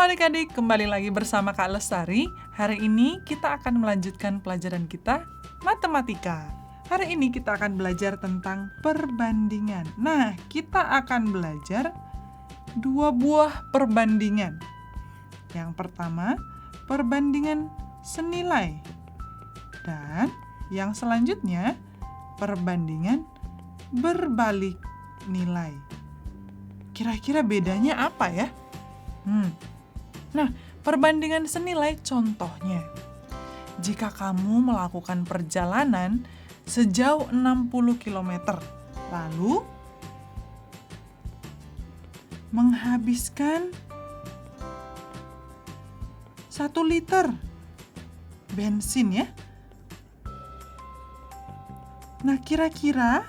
Halo adik-adik, kembali lagi bersama Kak Lestari. Hari ini kita akan melanjutkan pelajaran kita matematika. Hari ini kita akan belajar tentang perbandingan. Nah, kita akan belajar dua buah perbandingan. Yang pertama, perbandingan senilai. Dan yang selanjutnya, perbandingan berbalik nilai. Kira-kira bedanya apa ya? Nah, perbandingan senilai contohnya. Jika kamu melakukan perjalanan sejauh 60 km, lalu menghabiskan 1 liter bensin ya. Nah, kira-kira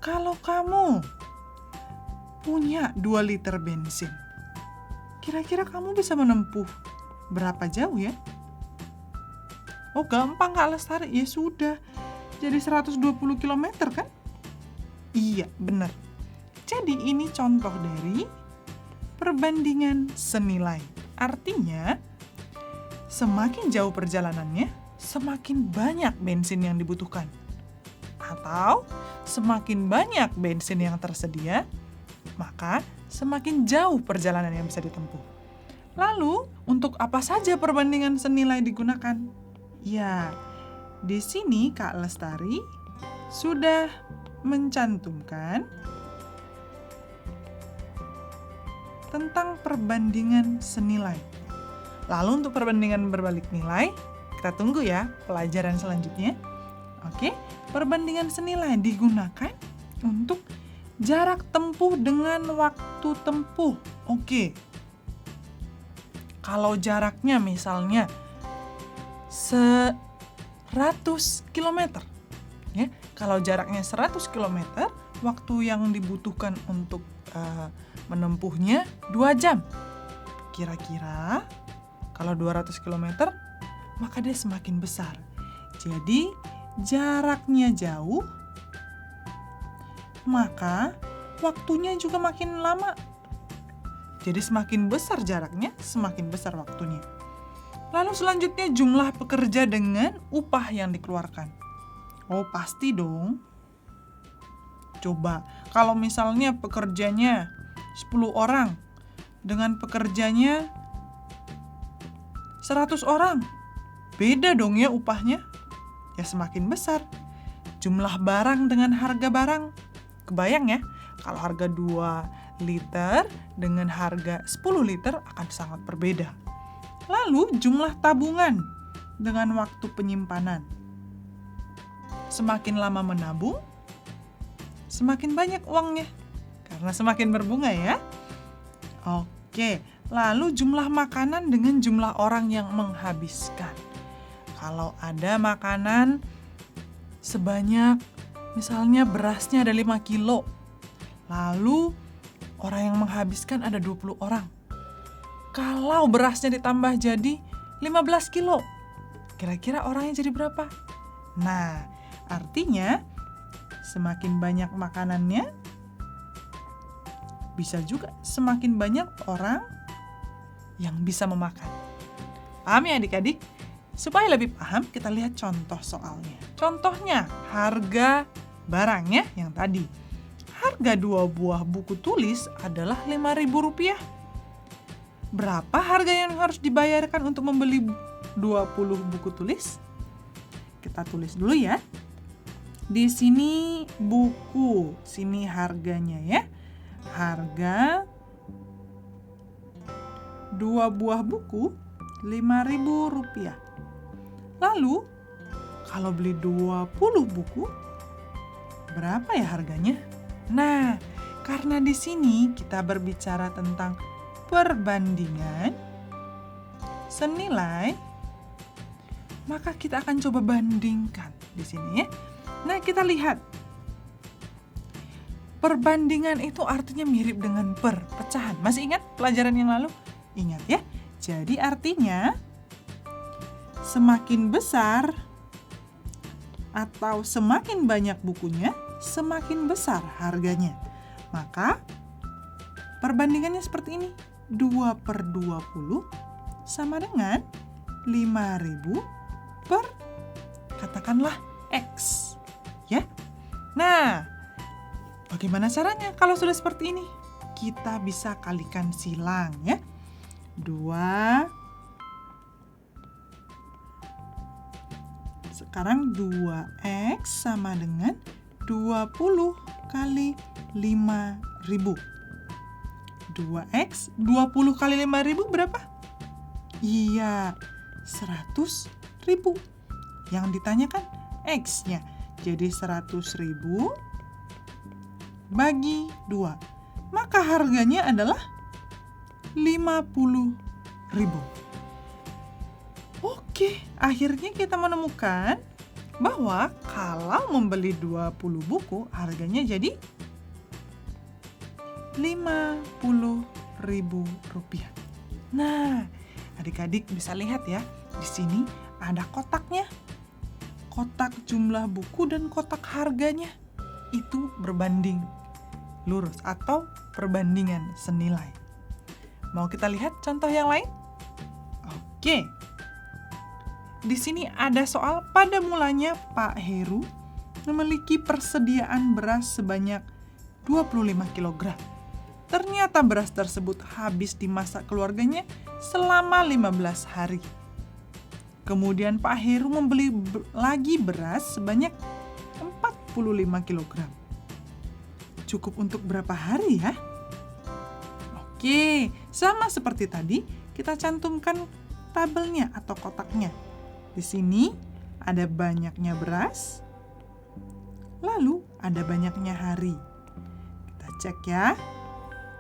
kalau kamu punya 2 liter bensin, kira-kira kamu bisa menempuh berapa jauh ya? Oh, gampang Kak Lestari. Ya sudah, jadi 120 km kan? Iya, benar. Jadi ini contoh dari perbandingan senilai. Artinya, semakin jauh perjalanannya, semakin banyak bensin yang dibutuhkan. Atau semakin banyak bensin yang tersedia, maka semakin jauh perjalanan yang bisa ditempuh. Lalu, untuk apa saja perbandingan senilai digunakan? Ya, di sini Kak Lestari sudah mencantumkan tentang perbandingan senilai. Lalu untuk perbandingan berbalik nilai, kita tunggu ya pelajaran selanjutnya. Oke, perbandingan senilai digunakan untuk jarak tempuh dengan waktu tempuh. Oke. Kalau jaraknya misalnya 100 km. Ya, kalau jaraknya 100 km, waktu yang dibutuhkan untuk menempuhnya 2 jam. Kira-kira kalau 200 km, maka dia semakin besar. Jadi, jaraknya jauh, maka waktunya juga makin lama. Jadi semakin besar jaraknya, semakin besar waktunya. Lalu selanjutnya jumlah pekerja dengan upah yang dikeluarkan. Oh, pasti dong. Coba, kalau misalnya pekerjanya 10 orang, dengan pekerjanya 100 orang, beda dong ya upahnya. Ya semakin besar. Jumlah barang dengan harga barang. Kebayang ya, kalau harga 2 liter dengan harga 10 liter akan sangat berbeda. Lalu jumlah tabungan dengan waktu penyimpanan. Semakin lama menabung, semakin banyak uangnya. Karena semakin berbunga ya. Oke, lalu jumlah makanan dengan jumlah orang yang menghabiskan. Kalau ada makanan sebanyak, misalnya berasnya ada 5 kilo, lalu orang yang menghabiskan ada 20 orang. Kalau berasnya ditambah jadi 15 kilo, kira-kira orangnya jadi berapa? Nah, artinya semakin banyak makanannya, bisa juga semakin banyak orang yang bisa memakan. Paham ya adik-adik? Supaya lebih paham, kita lihat contoh soalnya. Contohnya, harga barangnya yang tadi. Harga 2 buah buku tulis adalah Rp5.000. Berapa harga yang harus dibayarkan untuk membeli 20 buku tulis? Kita tulis dulu ya. Di sini buku, sini harganya ya. Harga 2 buah buku Rp5.000. Lalu, kalau beli 20 buku, berapa ya harganya? Nah, karena di sini kita berbicara tentang perbandingan senilai, maka kita akan coba bandingkan di sini ya. Nah, kita lihat. Perbandingan itu artinya mirip dengan pecahan. Masih ingat pelajaran yang lalu? Ingat ya. Jadi artinya semakin besar atau semakin banyak bukunya, semakin besar harganya. Maka perbandingannya seperti ini. 2/20 sama dengan 5.000 per, katakanlah, X. Ya. Nah, bagaimana caranya kalau sudah seperti ini? Kita bisa kalikan silang ya. 2. Sekarang 2X sama dengan 20 kali 5.000. 2X, 20 kali 5.000 berapa? Iya, 100.000. Yang ditanyakan X-nya. Jadi 100.000 bagi 2. Maka harganya adalah 50.000. Oke, akhirnya kita menemukan bahwa kalau membeli 20 buku, harganya jadi Rp50.000. Nah, adik-adik bisa lihat ya, di sini ada kotaknya. Kotak jumlah buku dan kotak harganya. Itu berbanding lurus atau perbandingan senilai. Mau kita lihat contoh yang lain? Oke. Di sini ada soal pada mulanya Pak Heru memiliki persediaan beras sebanyak 25 kg. Ternyata beras tersebut habis dimasak keluarganya selama 15 hari. Kemudian Pak Heru membeli lagi beras sebanyak 45 kg. Cukup untuk berapa hari ya? Oke, sama seperti tadi, kita cantumkan tabelnya atau kotaknya. Di sini ada banyaknya beras, lalu ada banyaknya hari. Kita cek ya.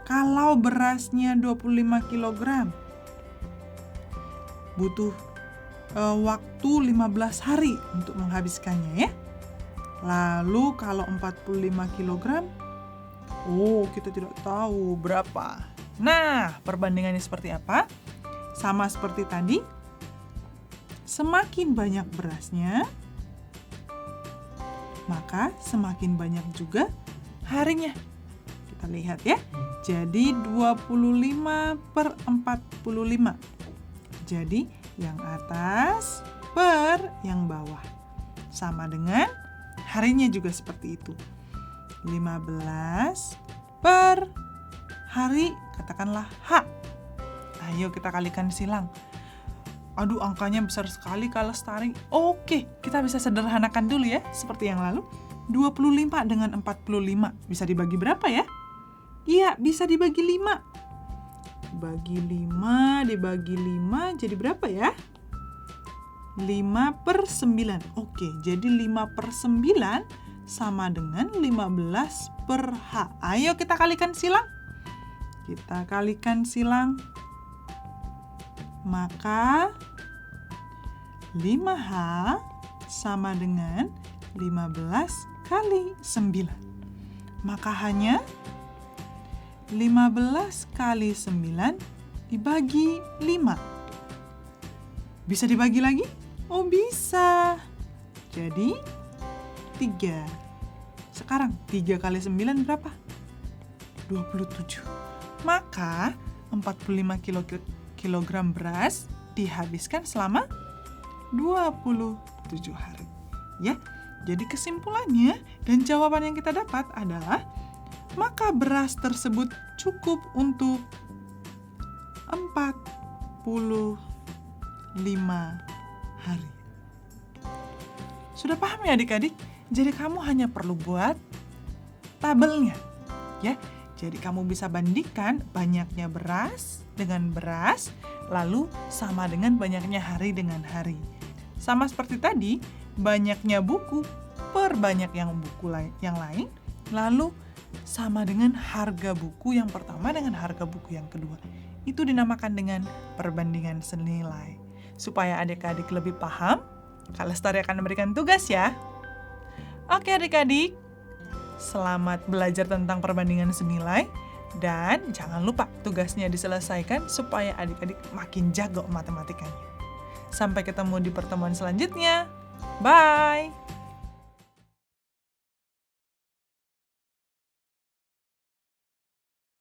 Kalau berasnya 25 kg, butuh waktu 15 hari untuk menghabiskannya ya. Lalu kalau 45 kg, kita tidak tahu berapa. Nah, perbandingannya seperti apa? Sama seperti tadi, semakin banyak berasnya, maka semakin banyak juga harinya. Kita lihat ya. Jadi 25/45. Jadi yang atas per yang bawah. Sama dengan harinya juga seperti itu. 15 per hari, katakanlah H. Ayo kita kalikan silang. Aduh, angkanya besar sekali kalau lestari. Oke, kita bisa sederhanakan dulu ya, seperti yang lalu. 25 dengan 45 bisa dibagi berapa ya? Iya, bisa dibagi 5. Bagi 5 dibagi 5 jadi berapa ya? 5/9. Oke, jadi 5/9 sama dengan 15 per H. Ayo kita kalikan silang. Kita kalikan silang. Maka 5H sama dengan 15 kali 9. Maka hanya 15 kali 9 dibagi 5. Bisa dibagi lagi? Oh, bisa. Jadi 3. Sekarang 3 kali 9 berapa? 27. Maka 45 kilogram beras dihabiskan selama 27 hari. Ya, jadi kesimpulannya dan jawaban yang kita dapat adalah maka beras tersebut cukup untuk 45 hari. Sudah paham ya adik-adik? Jadi kamu hanya perlu buat tabelnya. Ya, jadi kamu bisa bandingkan banyaknya beras dengan beras, lalu sama dengan banyaknya hari dengan hari. Sama seperti tadi, banyaknya buku per banyak yang lain, lalu sama dengan harga buku yang pertama dengan harga buku yang kedua. Itu dinamakan dengan perbandingan senilai. Supaya adik-adik lebih paham, Kak Lestari akan memberikan tugas ya. Oke adik-adik, selamat belajar tentang perbandingan senilai. Dan jangan lupa tugasnya diselesaikan supaya adik-adik makin jago matematikanya. Sampai ketemu di pertemuan selanjutnya. Bye!